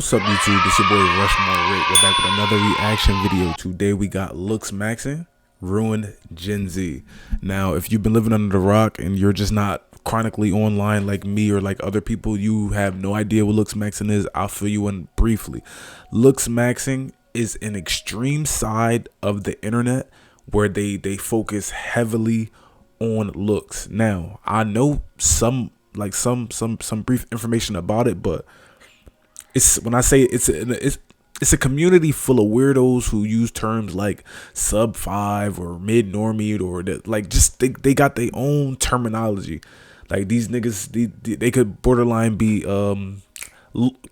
What's up, YouTube? This your boy RushMoreRick. We're back with another reaction video. Today we got Looksmaxxing ruined Gen Z. Now, if you've been living under the rock and you're just not chronically online like me or like other people, you have no idea what Looksmaxxing is. I'll fill you in briefly. Looksmaxxing is an extreme side of the internet where they focus heavily on looks. Now, I know some brief information about it, but it's when I say it's a community full of weirdos who use terms like sub 5 or mid normie or like just they got their own terminology. Like these niggas, they could borderline be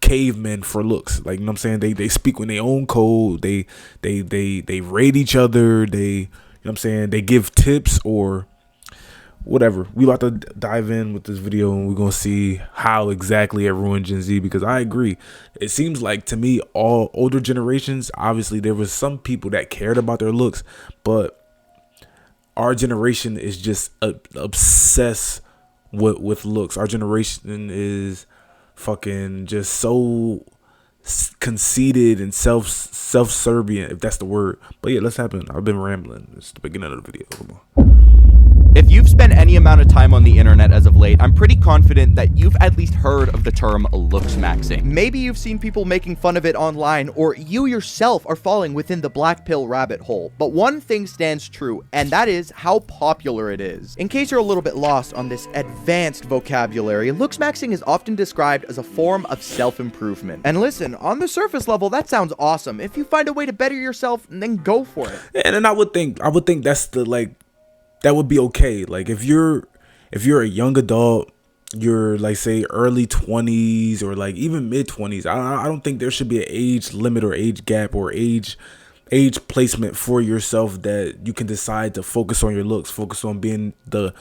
cavemen for looks. Like, you know what I'm saying? They speak in their own code. They rate each other. You know what I'm saying? They give tips or whatever. We about to dive in with this video and we're gonna see how exactly it ruined Gen Z, because I agree. It seems like to me all older generations, obviously there was some people that cared about their looks, but our generation is just obsessed with looks. Our generation is fucking just so conceited and self-servient, if that's the word. But yeah, let's happen. I've been rambling. It's the beginning of the video. Come on. If you've spent any amount of time on the internet as of late, I'm pretty confident that you've at least heard of the term looksmaxxing. Maybe you've seen people making fun of it online, or you yourself are falling within the black pill rabbit hole. But one thing stands true, and that is how popular it is. In case you're a little bit lost on this advanced vocabulary, looksmaxxing is often described as a form of self-improvement. And listen, on the surface level, that sounds awesome. If you find a way to better yourself, then go for it. And I would think that's that would be okay. Like if you're a young adult, you're like say early 20s or like even mid 20s, I don't think there should be an age limit or age gap or age placement for yourself that you can decide to focus on your looks, focus on being the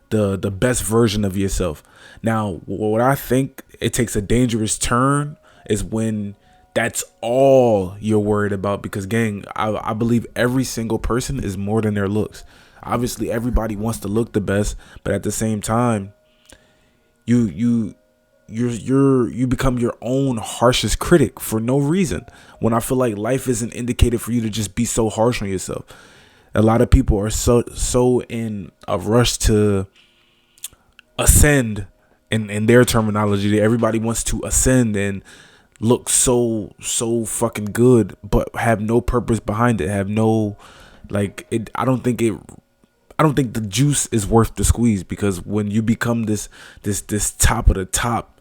best version of yourself. Now, what I think it takes a dangerous turn is when that's all you're worried about, because gang, I believe every single person is more than their looks. Obviously, everybody wants to look the best, but at the same time, you become your own harshest critic for no reason. When I feel like life isn't indicated for you to just be so harsh on yourself. A lot of people are so in a rush to ascend in their terminology that everybody wants to ascend and look so fucking good, but have no purpose behind it. Have no I don't think the juice is worth the squeeze, because when you become this top of the top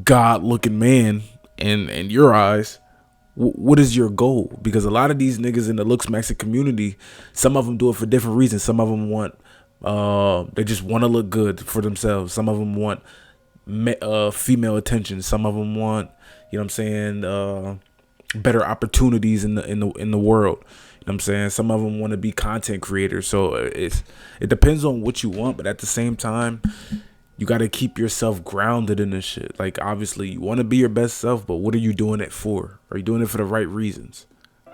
god looking man in your eyes, what is your goal? Because a lot of these niggas in the Looksmaxxing community, some of them do it for different reasons. Some of them want they just want to look good for themselves. Some of them want female attention. Some of them want, you know what I'm saying, better opportunities in the world. You know what I'm saying? Some of them want to be content creators. So it depends on what you want, but at the same time, you got to keep yourself grounded in this shit. Like, obviously, you want to be your best self, but what are you doing it for? Are you doing it for the right reasons?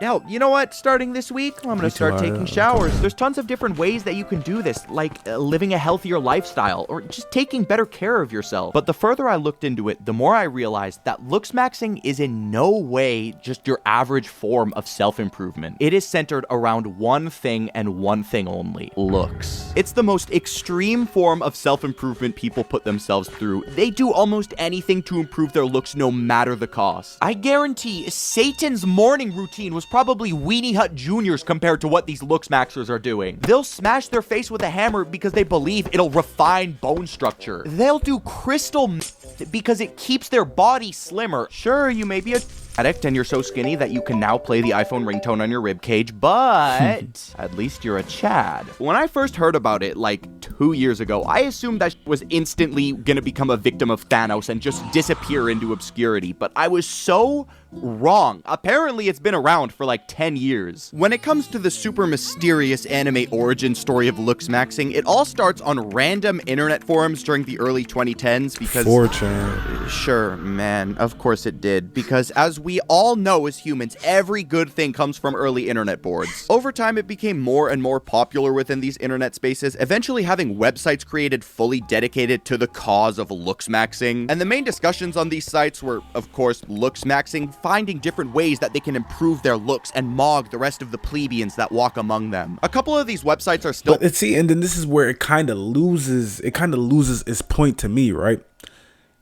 Now, you know what? Starting this week, I'm going to start taking showers. There's tons of different ways that you can do this, like living a healthier lifestyle or just taking better care of yourself. But the further I looked into it, the more I realized that looksmaxxing is in no way just your average form of self-improvement. It is centered around one thing and one thing only: looks. It's the most extreme form of self-improvement people put themselves through. They do almost anything to improve their looks, no matter the cost. I guarantee Satan's morning routine was probably Weenie Hut Juniors compared to what these looksmaxxers are doing. They'll smash their face with a hammer because they believe it'll refine bone structure. They'll do crystal meth because it keeps their body slimmer. Sure, you may be a addict and you're so skinny that you can now play the iPhone ringtone on your ribcage, but at least you're a Chad. When I first heard about it like 2 years ago, I assumed that was instantly gonna become a victim of Thanos and just disappear into obscurity, but I was so Wrong. Apparently it's been around for like 10 years. When it comes to the super mysterious anime origin story of Looksmaxxing, it all starts on random internet forums during the early 2010s because... 4chan. Sure, man. Of course it did. Because as we all know as humans, every good thing comes from early internet boards. Over time, it became more and more popular within these internet spaces, eventually having websites created fully dedicated to the cause of Looksmaxxing. And the main discussions on these sites were, of course, Looksmaxxing, finding different ways that they can improve their looks and mog the rest of the plebeians that walk among them. A couple of these websites are still... But see, and then this is where it kind of loses its point to me, right?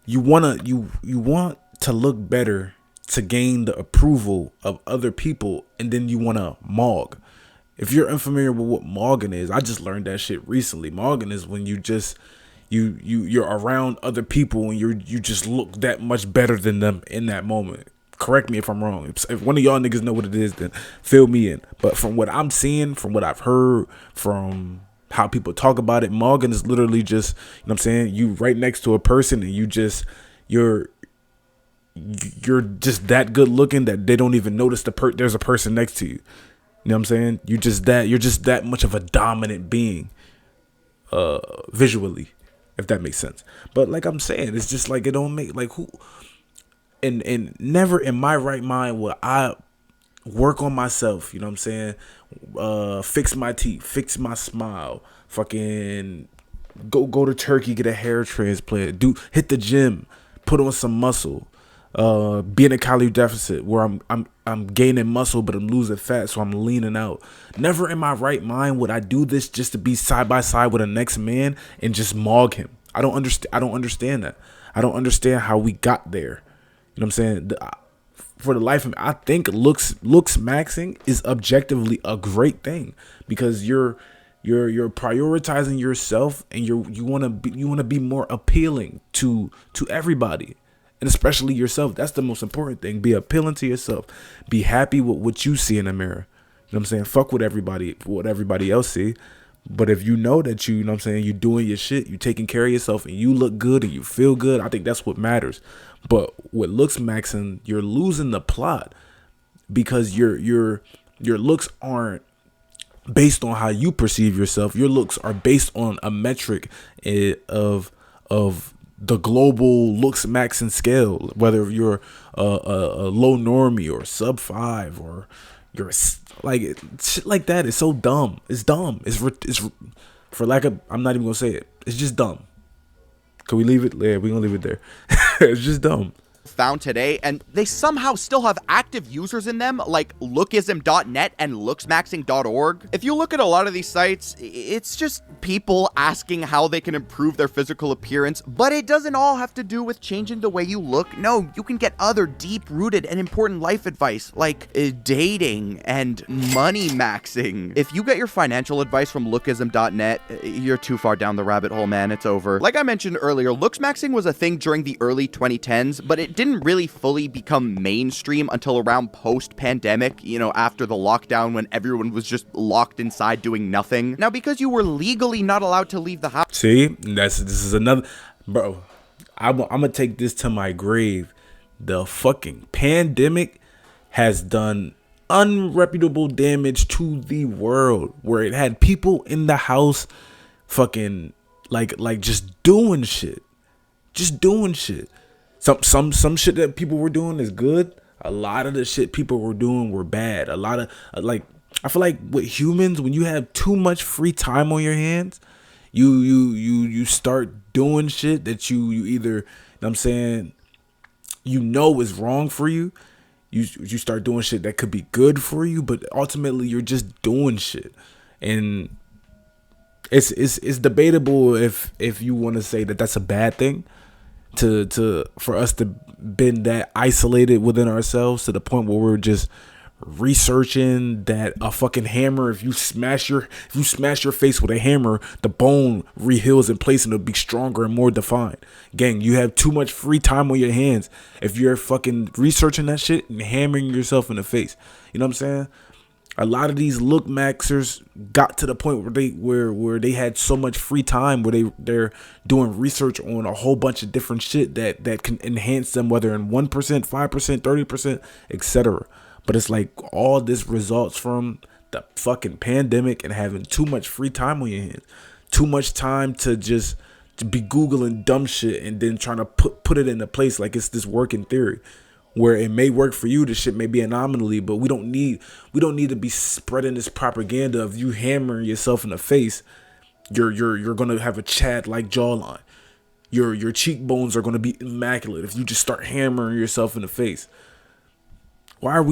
You want to look better to gain the approval of other people, and then you want to mog. If you're unfamiliar with what mogging is, I just learned that shit recently. Mogging is when you just you're around other people and you just look that much better than them in that moment. Correct me if I'm wrong. If one of y'all niggas know what it is, then fill me in. But from what I'm seeing, from what I've heard, from how people talk about it, mogging is literally just, you know what I'm saying, you right next to a person and you're just that good looking that they don't even notice there's a person next to you. You know what I'm saying? You're just that much of a dominant being visually, if that makes sense. But like I'm saying, it's just like it don't make like who and never in my right mind will I work on myself, you know what I'm saying? Fix my teeth, fix my smile, fucking go to Turkey, get a hair transplant, hit the gym, put on some muscle, be in a calorie deficit where I'm gaining muscle but I'm losing fat, so I'm leaning out. Never in my right mind would I do this just to be side by side with the next man and just mog him. I don't understand that. I don't understand how we got there. You know what I'm saying? For the life of me, I think Looksmaxxing is objectively a great thing because you're prioritizing yourself and you want to be more appealing to everybody, and especially yourself. That's the most important thing. Be appealing to yourself. Be happy with what you see in the mirror. You know what I'm saying? Fuck what everybody else see. But if you know that you know what I'm saying, you're doing your shit, you taking care of yourself and you look good and you feel good, I think that's what matters. But with Looksmaxxing, you're losing the plot because your looks aren't based on how you perceive yourself. Your looks are based on a metric of the global Looksmaxxing scale, whether you're a low normie or sub 5 or you're like shit like that. Is so dumb. It's dumb. It's for lack of, I'm not even gonna say it. It's just dumb. Can we leave it? Yeah, we're gonna leave it there. It's just dumb. Found today, and they somehow still have active users in them like lookism.net and looksmaxxing.org. If you look at a lot of these sites, it's just people asking how they can improve their physical appearance, but it doesn't all have to do with changing the way you look. No, you can get other deep-rooted and important life advice like dating and money maxing. If you get your financial advice from lookism.net, you're too far down the rabbit hole, man. It's over. Like I mentioned earlier, Looksmaxxing was a thing during the early 2010s, but it didn't really fully become mainstream until around post-pandemic, you know, after the lockdown when everyone was just locked inside doing nothing. Now, because you were legally not allowed to leave the house. See, this is another, bro, I'm gonna take this to my grave. The fucking pandemic has done unreputable damage to the world, where it had people in the house fucking like just doing shit. Some shit that people were doing is good. A lot of the shit people were doing were bad. A lot of I feel like with humans, when you have too much free time on your hands, you start doing shit that you either, you know what I'm saying, you know is wrong for you. You start doing shit that could be good for you, but ultimately you're just doing shit. And it's debatable if you want to say that that's a bad thing. For us to been that isolated within ourselves to the point where we're just researching that a fucking hammer, if you smash your face with a hammer, the bone reheals in place and it'll be stronger and more defined. Gang, you have too much free time on your hands if you're fucking researching that shit and hammering yourself in the face. You know what I'm saying? A lot of these look maxers got to the point where they had so much free time where they're doing research on a whole bunch of different shit that can enhance them, whether in 1%, 5%, 30%, etc. But it's like all this results from the fucking pandemic and having too much free time on your hands, too much time to just to be googling dumb shit and then trying to put it into place like it's this working theory. Where it may work for you, the shit may be an anomaly, but we don't need to be spreading this propaganda of you hammering yourself in the face. You're gonna have a Chad like jawline. Your cheekbones are gonna be immaculate if you just start hammering yourself in the face. Why are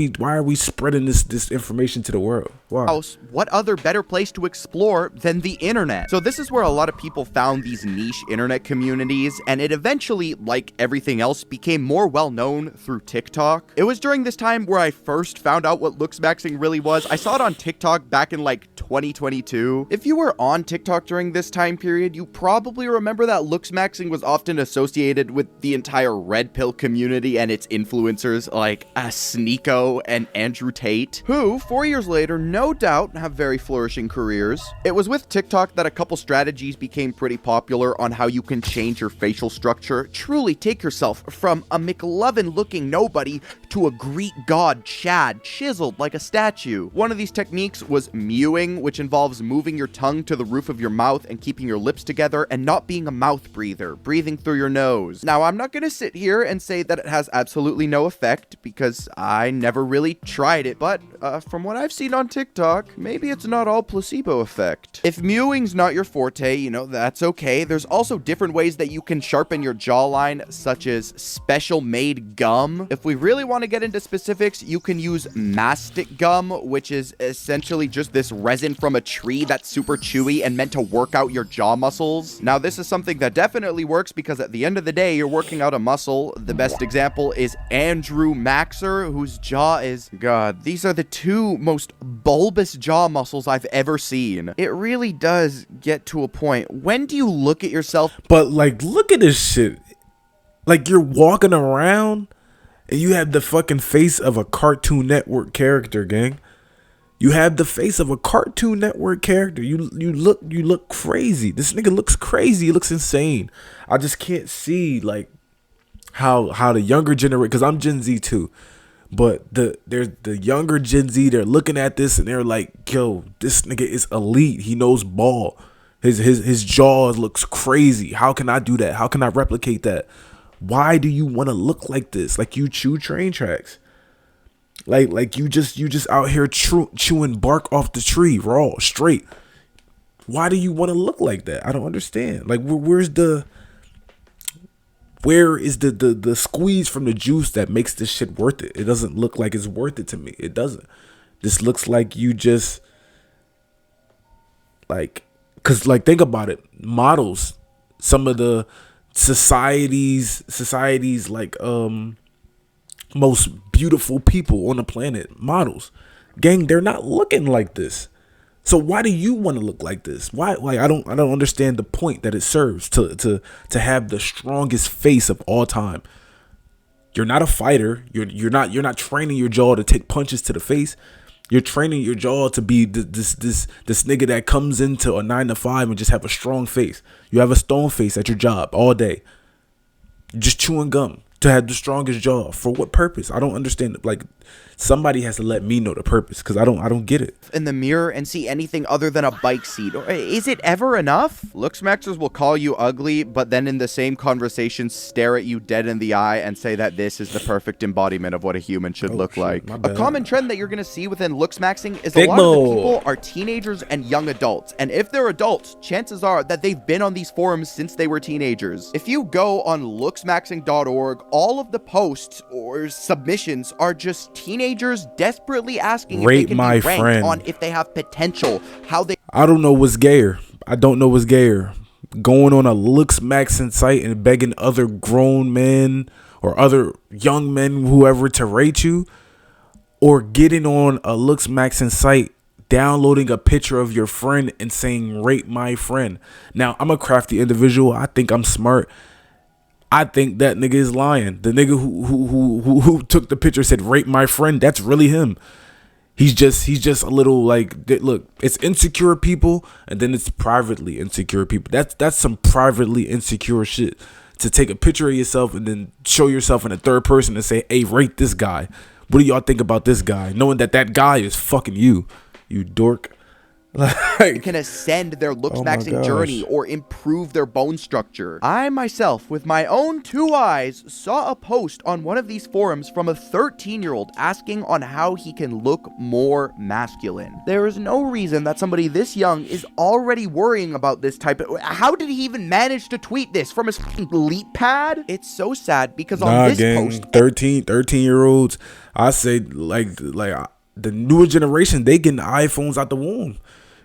we spreading this information to the world? Why? What other better place to explore than the internet? So this is where a lot of people found these niche internet communities, and it eventually, like everything else, became more well known through TikTok. It was during this time where I first found out what Looksmaxxing really was. I saw it on TikTok back in like 2022. If you were on TikTok during this time period, you probably remember that Looksmaxxing was often associated with the entire red pill community and its influencers like Sneeko and Andrew Tate, who 4 years later no doubt have very flourishing careers. It was with TikTok that a couple strategies became pretty popular on how you can change your facial structure, truly take yourself from a McLovin looking nobody to a Greek god Chad, chiseled like a statue. One of these techniques was mewing, which involves moving your tongue to the roof of your mouth and keeping your lips together and not being a mouth breather, breathing through your nose. Now, I'm not gonna sit here and say that it has absolutely no effect because I never really tried it, but from what I've seen on TikTok, maybe it's not all placebo effect. If mewing's not your forte, you know, that's okay. There's also different ways that you can sharpen your jawline, such as special made gum. If we really want to get into specifics, you can use mastic gum, which is essentially just this resin from a tree that's super chewy and meant to work out your jaw muscles. Now, this is something that definitely works because at the end of the day, you're working out a muscle. The best example is Andrew Maxer, whose jaw is, God, these are the two most bulbous jaw muscles I've ever seen. It really does get to a point. When do you look at yourself? But like, look at this shit. Like, you're walking around and you have the fucking face of a Cartoon Network character, gang. You have the face of a Cartoon Network character. You look crazy. This nigga looks crazy. He looks insane. I just can't see like how the younger generation, because I'm Gen Z too, but there's the younger Gen Z, they're looking at this and they're like, yo, this nigga is elite. He knows ball. His jaw looks crazy. How can I do that? How can I replicate that? Why do you want to look like this? Like you chew train tracks. Like you just out here chewing bark off the tree raw, straight. Why do you want to look like that? I don't understand. Like where is the squeeze from the juice that makes this shit worth it? It doesn't look like it's worth it to me. It doesn't. This looks like you just like, cause like think about it. Models, some of the society's like most beautiful people on the planet, models, gang, they're not looking like this. So why do you want to look like this? Why? Like I don't understand the point that it serves to have the strongest face of all time. You're not a fighter. You're not training your jaw to take punches to the face. You're training your jaw to be this nigga that comes into a 9 to 5 and just have a strong face. You have a stone face at your job all day. You're just chewing gum to have the strongest jaw. For what purpose? I don't understand. Like, somebody has to let me know the purpose, because I don't get it. In the mirror and see anything other than a bike seat? Or is it ever enough? Looksmaxxers will call you ugly, but then in the same conversation stare at you dead in the eye and say that this is the perfect embodiment of what a human should look like. A common trend that you're going to see within Looksmaxxing is a lot of the people are teenagers and young adults. And if they're adults, chances are that they've been on these forums since they were teenagers. If you go on looksmaxxing.org, all of the posts or submissions are just teenagers desperately asking if they can be ranked on if they have potential, how they... I don't know what's gayer. I don't know what's gayer. Going on a Looksmaxxing site and begging other grown men or other young men, whoever, to rate you, or getting on a Looksmaxxing site, downloading a picture of your friend and saying, rate my friend. Now, I'm a crafty individual. I think I'm smart. I think that nigga is lying. The nigga who took the picture said, rate my friend, that's really him. He's just a little like, look, it's insecure people, and then it's privately insecure people. That's some privately insecure shit, to take a picture of yourself and then show yourself in a third person and say, hey, rate this guy. What do y'all think about this guy? Knowing that guy is fucking you dork. Like, can ascend their Looksmaxxing journey or improve their bone structure. I myself, with my own 2 eyes, saw a post on one of these forums from a 13-year-old asking on how he can look more masculine. There is no reason that somebody this young is already worrying about this type of... How did he even manage to tweet this? From his leap pad? It's so sad because on this post... 13-year-olds, I say, like the newer generation, they getting iPhones out the womb.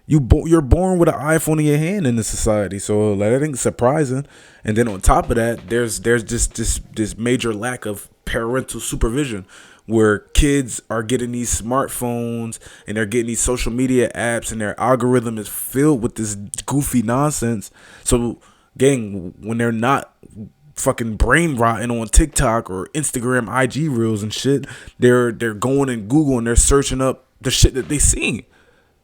You're born with an iPhone in your hand in this society, so like, that ain't surprising. And then on top of that, there's just this major lack of parental supervision, where kids are getting these smartphones and they're getting these social media apps, and their algorithm is filled with this goofy nonsense. So, gang, when they're not fucking brain rotting on TikTok or Instagram IG reels and shit, they're going in Google and they're searching up the shit that they see.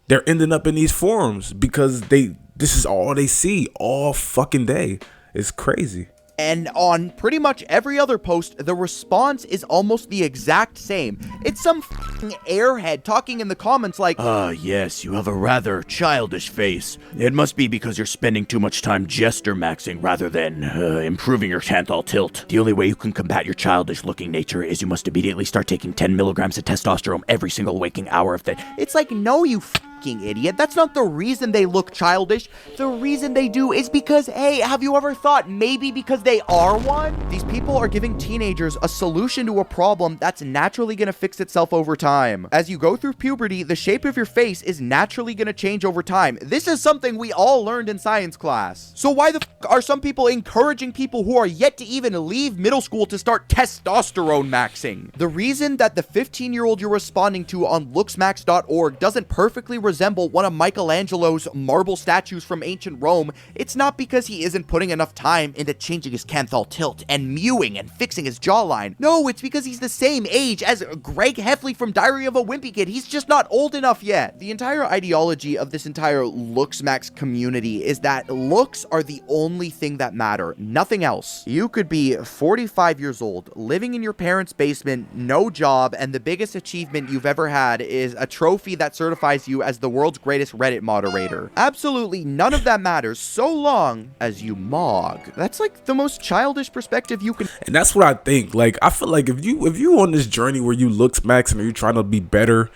They're ending up in these forums because this is all they see all fucking day. It's crazy. And on pretty much every other post, the response is almost the exact same. It's some f***ing airhead talking in the comments like, yes, you have a rather childish face. It must be because you're spending too much time jester maxing rather than improving your Xanthal tilt. The only way you can combat your childish-looking nature is you must immediately start taking 10 milligrams of testosterone every single waking hour of the... It's like, no, you f***ing idiot. That's not the reason they look childish. The reason they do is because, hey, have you ever thought maybe because they are one? These people are giving teenagers a solution to a problem that's naturally going to fix itself over time. As you go through puberty, the shape of your face is naturally going to change over time. This is something we all learned in science class. So why the f*** are some people encouraging people who are yet to even leave middle school to start testosterone maxing? The reason that the 15-year-old you're responding to on looksmaxx.org doesn't perfectly resemble one of Michelangelo's marble statues from ancient Rome, it's not because he isn't putting enough time into changing his Xanthal tilt and mewing and fixing his jawline. No, it's because he's the same age as Greg Heffley from Diary of a Wimpy Kid. He's just not old enough yet. The entire ideology of this entire Looksmaxx community is that looks are the only thing that matter, nothing else. You could be 45 years old, living in your parents' basement, no job, and the biggest achievement you've ever had is a trophy that certifies you as the world's greatest Reddit moderator. Absolutely none of that matters so long as you mog. That's like the most childish perspective you can. And that's what I think. Like, I feel like if you on this journey where you Looksmaxxing or you're trying to be better,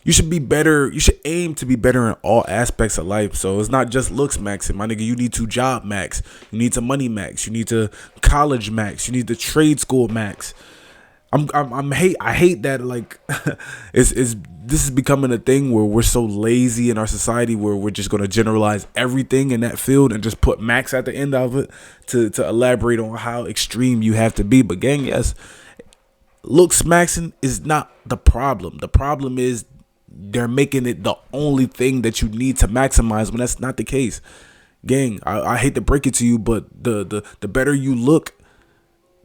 you should be better. You should aim to be better in all aspects of life. So it's not just Looksmaxxing, my nigga. You need to job max. You need to money max. You need to college max. You need to trade school max. I hate that, like, this is becoming a thing where we're so lazy in our society where we're just going to generalize everything in that field and just put max at the end of it to elaborate on how extreme you have to be. But gang, yes, Looksmaxxing is not the problem. The problem is they're making it the only thing that you need to maximize when that's not the case. Gang, I hate to break it to you, but the better you look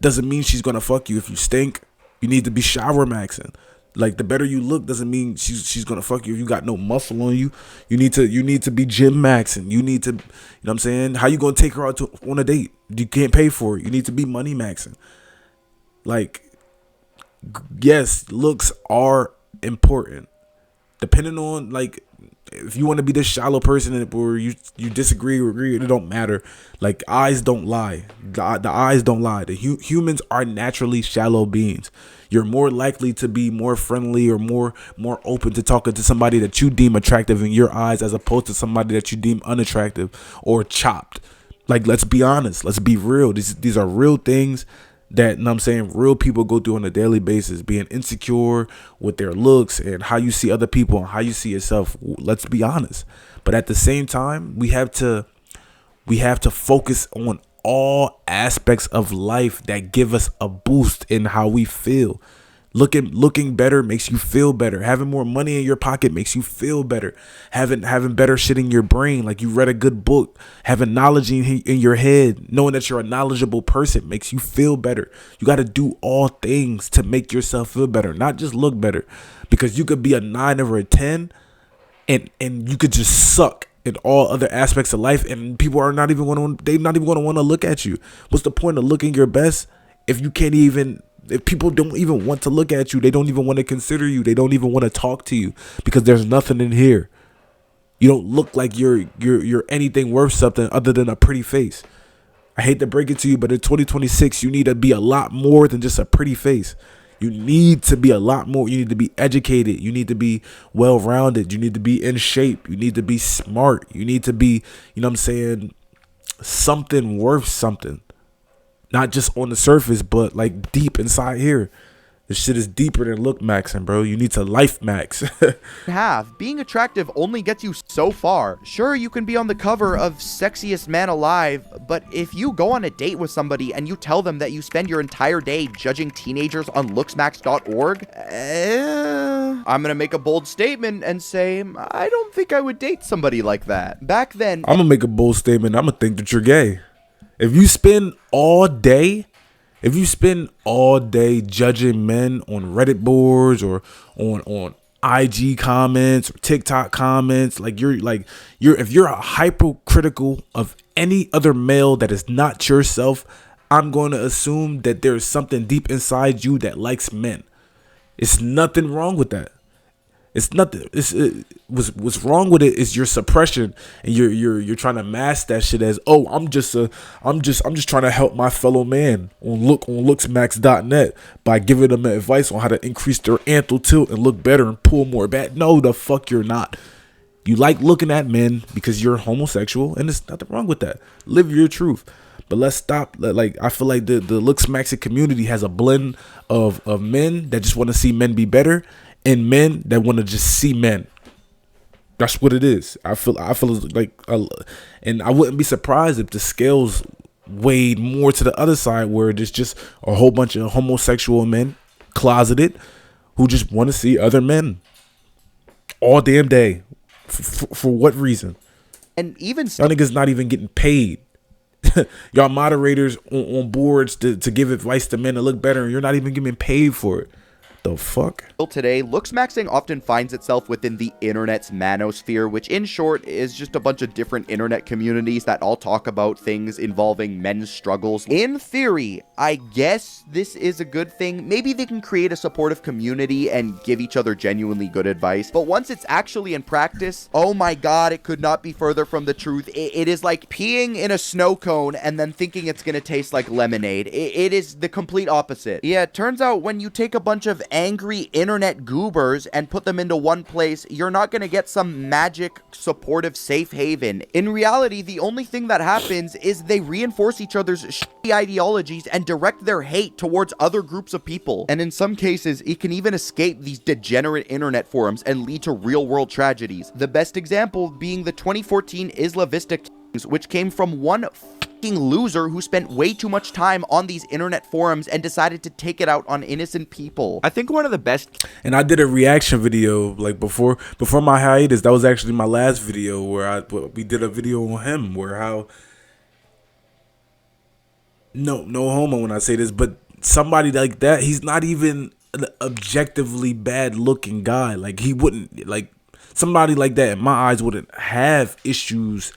doesn't mean she's gonna fuck you. If you stink, you need to be shower maxing. Like, the better you look doesn't mean she's gonna fuck you if you got no muscle on you. You need to be gym maxing. You need to, you know what I'm saying? How you gonna take her out on a date? You can't pay for it. You need to be money maxing. Like, yes, looks are important. Depending on, like, if you want to be this shallow person or you disagree or agree, it don't matter. Like, eyes don't lie. The eyes don't lie. Humans are naturally shallow beings. You're more likely to be more friendly or more open to talking to somebody that you deem attractive in your eyes as opposed to somebody that you deem unattractive or chopped. Like, let's be honest. Let's be real. These are real things that, you know what I'm saying, real people go through on a daily basis, being insecure with their looks and how you see other people and how you see yourself. Let's be honest. But at the same time, we have to focus on all aspects of life that give us a boost in how we feel. Looking better makes you feel better. Having more money in your pocket makes you feel better. Having better shit in your brain, like you read a good book, having knowledge in your head, knowing that you're a knowledgeable person makes you feel better. You got to do all things to make yourself feel better, not just look better. Because you could be a 9 or a 10 and you could just suck in all other aspects of life, and people are not even going to want to look at you. What's the point of looking your best if people don't even want to look at you? They don't even want to consider you. They don't even want to talk to you because there's nothing in here. You don't look like you're anything worth something other than a pretty face. I hate to break it to you, but in 2026, you need to be a lot more than just a pretty face. You need to be a lot more. You need to be educated. You need to be well-rounded. You need to be in shape. You need to be smart. You need to be, you know what I'm saying, something worth something. Not just on the surface, but like deep inside here. This shit is deeper than Looksmaxxing, bro. You need to life max. Being attractive only gets you so far. Sure, you can be on the cover of Sexiest Man Alive, but if you go on a date with somebody and you tell them that you spend your entire day judging teenagers on looksmax.org, I'm gonna make a bold statement and say, I don't think I would date somebody like that. Back then, I'm gonna make a bold statement. I'm gonna think that you're gay. If you spend all day judging men on Reddit boards or on IG comments or TikTok comments, if you're a hypercritical of any other male that is not yourself, I'm going to assume that there's something deep inside you that likes men. It's nothing wrong with that. It's nothing. What's wrong with it is your suppression, and you're trying to mask that shit as, oh, I'm just trying to help my fellow man on looksmax.net by giving them advice on how to increase their antral tilt and look better and pull more back. No, the fuck you're not. You like looking at men because you're homosexual, and there's nothing wrong with that. Live your truth. But let's stop. Like, I feel like the Looksmaxxing community has a blend of men that just want to see men be better and men that want to just see men. That's what it is. I feel like, and I wouldn't be surprised if the scales weighed more to the other side, where there's just a whole bunch of homosexual men, closeted, who just want to see other men all damn day. For what reason? And even y'all niggas not even getting paid. Y'all moderators on boards to give advice to men to look better, and you're not even getting paid for it. The fuck? Today, Looksmaxxing often finds itself within the internet's manosphere, which in short is just a bunch of different internet communities that all talk about things involving men's struggles. In theory, I guess this is a good thing. Maybe they can create a supportive community and give each other genuinely good advice. But once it's actually in practice, oh my god, it could not be further from the truth. It is like peeing in a snow cone and then thinking it's gonna taste like lemonade. It is the complete opposite. Yeah, it turns out when you take a bunch of angry internet goobers and put them into one place, you're not going to get some magic supportive safe haven. In reality, the only thing that happens is they reinforce each other's shitty ideologies and direct their hate towards other groups of people. And in some cases, it can even escape these degenerate internet forums and lead to real world tragedies. The best example being the 2014 Isla Vista killings, which came from one loser who spent way too much time on these internet forums and decided to take it out on innocent people. I think one of the best, and I did a reaction video like before my hiatus. That was actually my last video where we did a video on him, where how no homo when I say this, but somebody like that, he's not even an objectively bad looking guy. Like, he wouldn't, like, somebody like that in my eyes wouldn't have issues.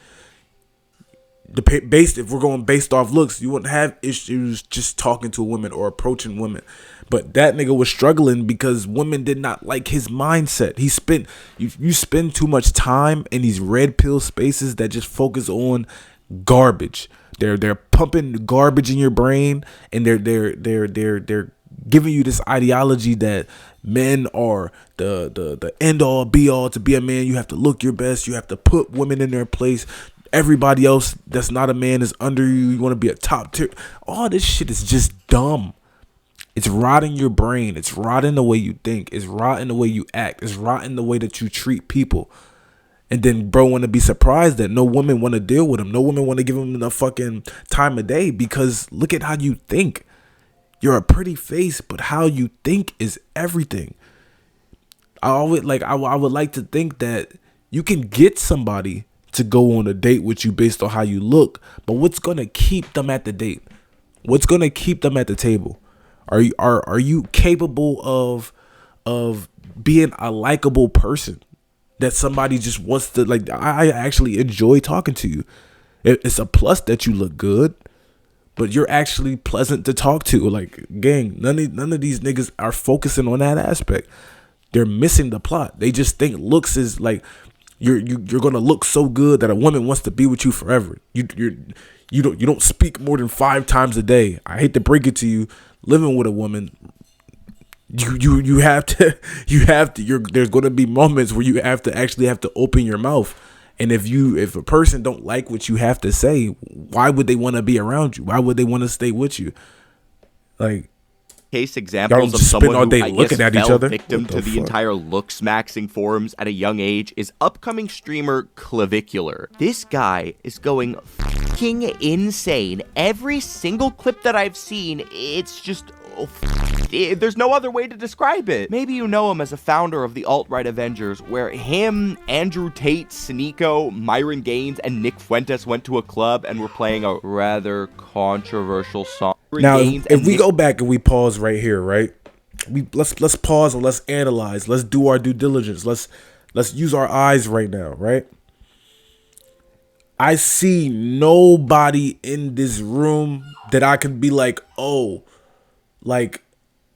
If we're going based off looks, you wouldn't have issues just talking to a woman or approaching women. But that nigga was struggling because women did not like his mindset. You spend too much time in these red pill spaces that just focus on garbage. They're pumping garbage in your brain, and they're giving you this ideology that men are the end all be all. To be a man, you have to look your best. You have to put women in their place. Everybody else that's not a man is under you. You want to be a top tier. All this shit is just dumb. It's rotting your brain. It's rotting the way you think. It's rotting the way you act. It's rotting the way that you treat people. And then bro want to be surprised that no women want to deal with him. No women want to give him the fucking time of day, because look at how you think. You're a pretty face, but how you think is everything. I would like to think that you can get somebody to go on a date with you based on how you look, but what's gonna keep them at the date? What's gonna keep them at the table? Are you capable of being a likable person that somebody just wants to, like, I actually enjoy talking to you. It's a plus that you look good, but you're actually pleasant to talk to. Like, gang, none of these niggas are focusing on that aspect. They're missing the plot. They just think looks is like you're gonna look so good that a woman wants to be with you forever. You don't speak more than 5 times a day. I hate to break it to you, living with a woman, you have to there's going to be moments where you have to open your mouth. And if a person don't like what you have to say, why would they want to be around you? Why would they want to stay with you? Like, case examples of someone all day who, I looking guess, at each fell other. victim to the entire Looksmaxxing forums at a young age is upcoming streamer Clavicular. This guy is going fucking insane. Every single clip that I've seen, it's just... there's no other way to describe it. Maybe you know him as a founder of the alt-right Avengers, where him, Andrew Tate, Sneeko, Myron Gaines, and Nick Fuentes went to a club and were playing a rather controversial song. Now, if we go back and we pause right here, right? Let's pause and let's analyze. Let's do our due diligence. Let's use our eyes right now, right? I see nobody in this room that I can be like, oh, like,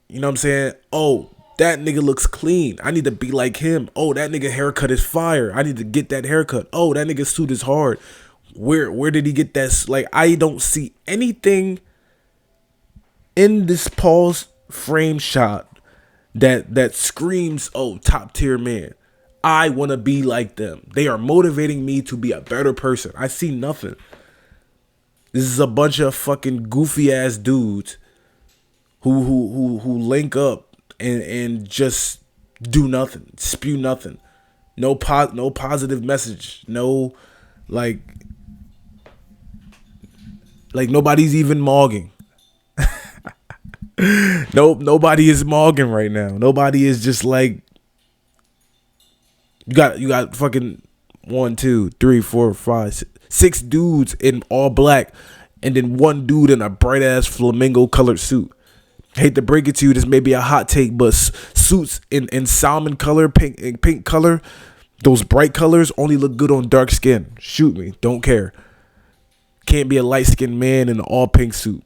you know what I'm saying? Oh, that nigga looks clean. I need to be like him. Oh, that nigga haircut is fire. I need to get that haircut. Oh, that nigga suit is hard. Where did he get that? Like, I don't see anything in this pause frame shot that screams, oh, top tier man. I want to be like them. They are motivating me to be a better person. I see nothing. This is a bunch of fucking goofy ass dudes who link up and just do nothing, spew nothing. No positive message. No, like nobody's even mogging. Nope, nobody is mogging right now. Nobody is just like, you got fucking 1, 2, 3, 4, 5, 6 dudes in all black, and then one dude in a bright ass flamingo colored suit. Hate to break it to you, this may be a hot take, but suits in salmon color, pink color, those bright colors only look good on dark skin. Shoot me, don't care. Can't be a light skinned man in an all pink suit.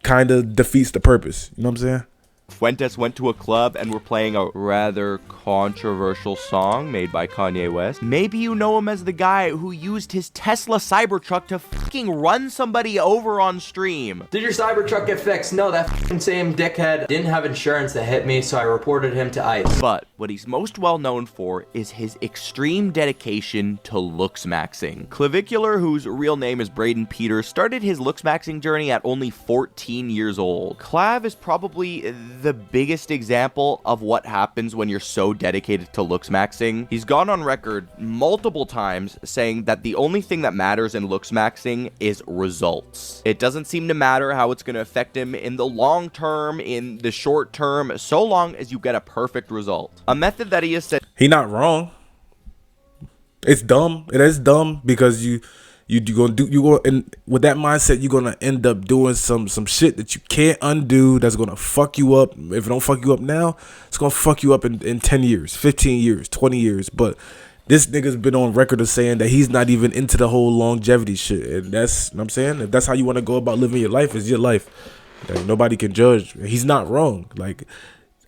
Kind of defeats the purpose. You know what I'm saying? Fuentes went to a club and were playing a rather controversial song made by Kanye West. Maybe you know him as the guy who used his Tesla Cybertruck to fucking run somebody over on stream. Did your Cybertruck get fixed? No, that fucking same dickhead didn't have insurance that hit me, so I reported him to ICE. But what he's most well known for is his extreme dedication to Looksmaxxing. Clavicular, whose real name is Braden Peters, started his Looksmaxxing journey at only 14 years old. Clav is probably the biggest example of what happens when you're so dedicated to Looksmaxxing. He's gone on record multiple times saying that the only thing that matters in Looksmaxxing is results. It doesn't seem to matter how it's going to affect him in the long term, in the short term, so long as you get a perfect result. A method that he has said... He not wrong. It's dumb. It is dumb because you go and with that mindset you're gonna end up doing some shit that you can't undo, that's gonna fuck you up. If it don't fuck you up now, it's gonna fuck you up in 10 years, 15 years, 20 years. But this nigga's been on record of saying that he's not even into the whole longevity shit, and that's, you know what I'm saying, if that's how you want to go about living your life, it's your life. Like, nobody can judge. He's not wrong. Like,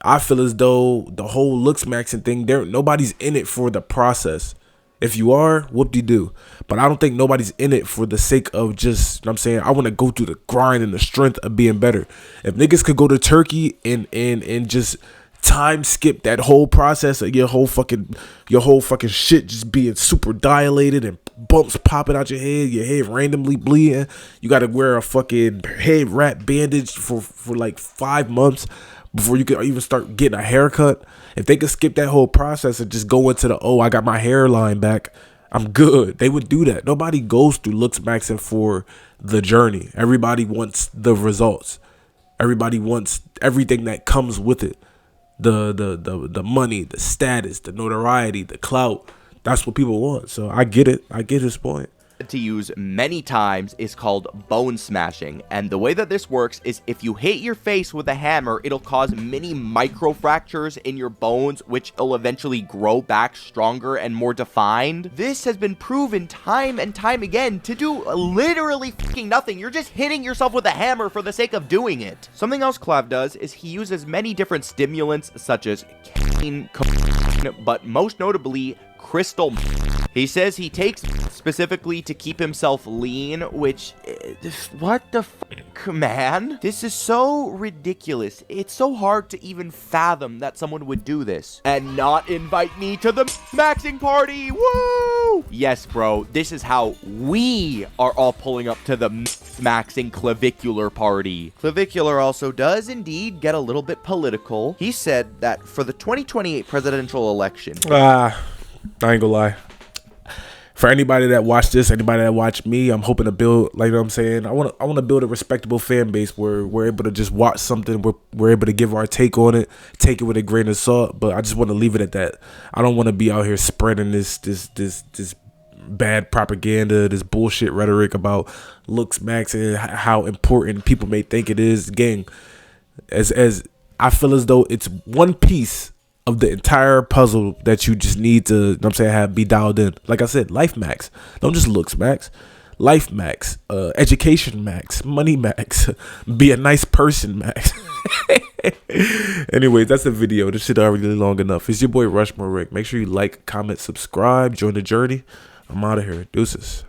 I feel as though the whole Looksmaxxing thing, nobody's in it for the process. If you are, whoop-de-doo. But I don't think nobody's in it for the sake of just, you know what I'm saying, I want to go through the grind and the strength of being better. If niggas could go to Turkey and just time skip that whole process of your whole fucking shit just being super dilated and bumps popping out your head randomly bleeding, you got to wear a fucking head wrap bandage for like 5 months before you can even start getting a haircut. If they could skip that whole process and just go into the, oh, I got my hairline back, I'm good, they would do that. Nobody goes through Looksmaxxing for the journey. Everybody wants the results. Everybody wants everything that comes with it. The money, the status, the notoriety, the clout. That's what people want. So I get it. I get his point. To use many times is called bone smashing, and the way that this works is if you hit your face with a hammer, it'll cause many micro fractures in your bones, which will eventually grow back stronger and more defined. This has been proven time and time again to do literally fucking nothing. You're just hitting yourself with a hammer for the sake of doing it. Something else Clav does is he uses many different stimulants such as caffeine, cocaine, but most notably crystal. He says he takes specifically to keep himself lean, which, what the fuck, man? This is so ridiculous. It's so hard to even fathom that someone would do this and not invite me to the maxing party. Woo! Yes, bro, this is how we are all pulling up to the maxing clavicular party. Clavicular also does indeed get a little bit political. He said that for the 2028 presidential election, I ain't gonna lie. For anybody that watched this, anybody that watched me, I'm hoping to build, like, you know what I'm saying, I want to build a respectable fan base where we're able to just watch something, we're able to give our take on it, take it with a grain of salt. But I just want to leave it at that. I don't want to be out here spreading this bad propaganda, this bullshit rhetoric about Looksmaxxing and how important people may think it is. Gang, as I feel as though it's one piece of the entire puzzle that you just need to, you know what I'm saying, have be dialed in. Like I said, life max. Don't just looks max. Life max. Education max. Money max. Be a nice person max. Anyways, that's the video. This shit already long enough. It's your boy RushMoreRick. Make sure you like, comment, subscribe, join the journey. I'm out of here. Deuces.